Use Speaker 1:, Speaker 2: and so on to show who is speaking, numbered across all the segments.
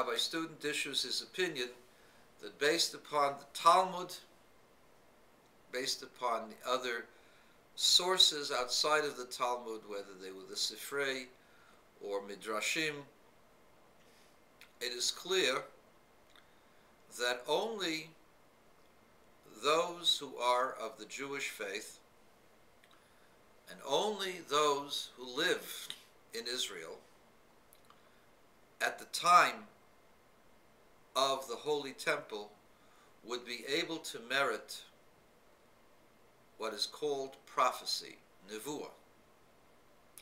Speaker 1: Rabbi Student issues his opinion that based upon the Talmud, based upon the other sources outside of the Talmud, whether they were the Sifrei or Midrashim, it is clear that only those who are of the Jewish faith and only those who live in Israel at the time of the Holy Temple would be able to merit what is called prophecy, nevuah.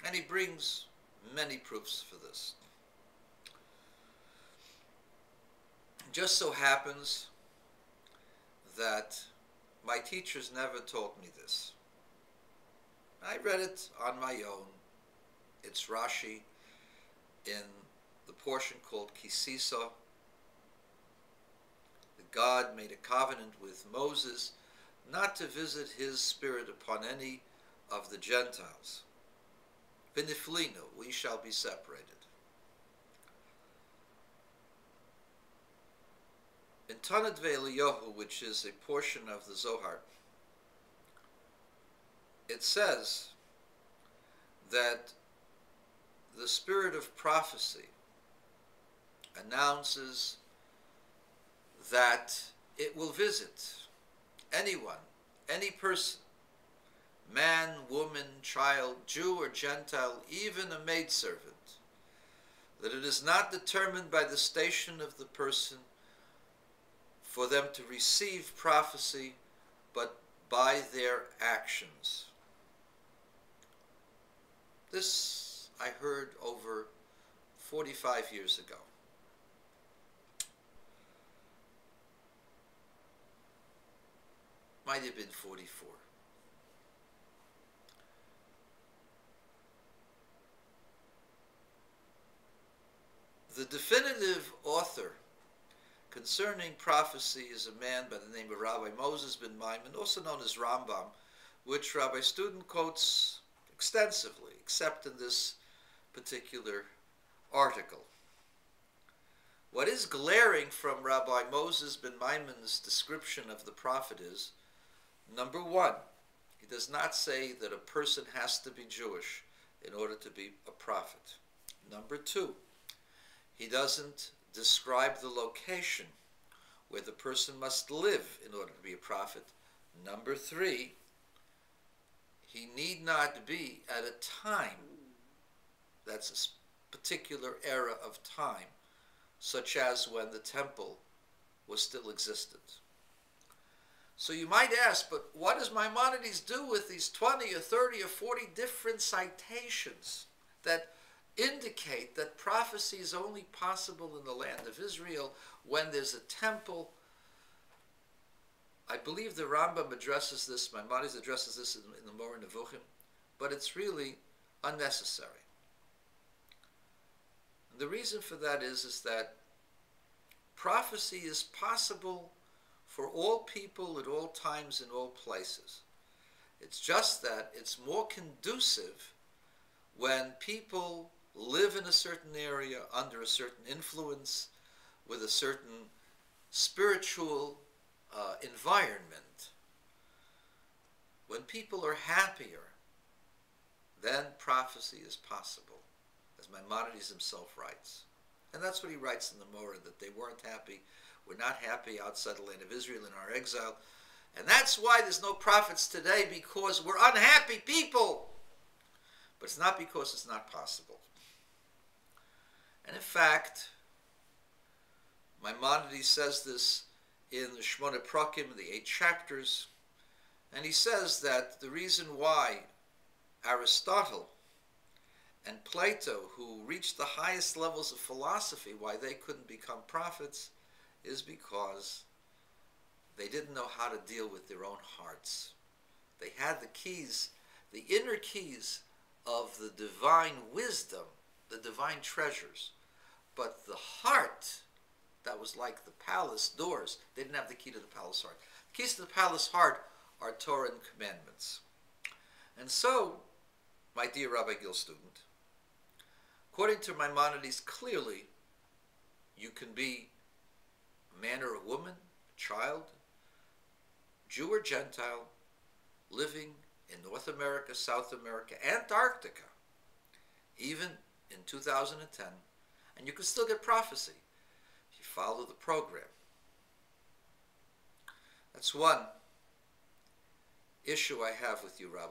Speaker 1: And he brings many proofs for this. It just so happens that my teachers never told me this. I read it on my own. It's Rashi in the portion called Kisisa. God made a covenant with Moses not to visit his spirit upon any of the Gentiles. V'niflinu, we shall be separated. In Tanad Ve'Eliyahu, which is a portion of the Zohar, it says that the spirit of prophecy announces that it will visit anyone, any person, man, woman, child, Jew or Gentile, even a maidservant, that it is not determined by the station of the person for them to receive prophecy, but by their actions. This I heard over 45 years ago. Might have been 44. The definitive author concerning prophecy is a man by the name of Rabbi Moses ben Maimon, also known as Rambam, which Rabbi Student quotes extensively, except in this particular article. What is glaring from Rabbi Moses ben Maimon's description of the prophet is, number one, he does not say that a person has to be Jewish in order to be a prophet. Number two, he doesn't describe the location where the person must live in order to be a prophet. Number three, he need not be at a time, that's a particular era of time, such as when the temple was still existent. So you might ask, but what does Maimonides do with these 20 or 30 or 40 different citations that indicate that prophecy is only possible in the land of Israel when there's a temple? I believe the Rambam addresses this, Maimonides addresses this in the Moreh Nevuchim, but it's really unnecessary. And the reason for that is that prophecy is possible for all people at all times in all places. It's just that it's more conducive when people live in a certain area under a certain influence with a certain spiritual environment. When people are happier, then prophecy is possible, as Maimonides himself writes. And that's what he writes in the Moreh, that they weren't happy. We're not happy outside the land of Israel in our exile. And that's why there's no prophets today, because we're unhappy people. But it's not because it's not possible. And in fact, Maimonides says this in the Shmona Prakim, the 8 chapters, and he says that the reason why Aristotle and Plato, who reached the highest levels of philosophy, why they couldn't become prophets, is because they didn't know how to deal with their own hearts. They had the keys, the inner keys of the divine wisdom, the divine treasures, but the heart that was like the palace doors, they didn't have the key to the palace heart. The keys to the palace heart are Torah and commandments. And so, my dear Rabbi Gil student, according to Maimonides, clearly You can be a man or a woman, a child, Jew or Gentile, living in North America, South America, Antarctica, even in 2010, and you can still get prophecy if you follow the program. That's one issue I have with you, Rabbi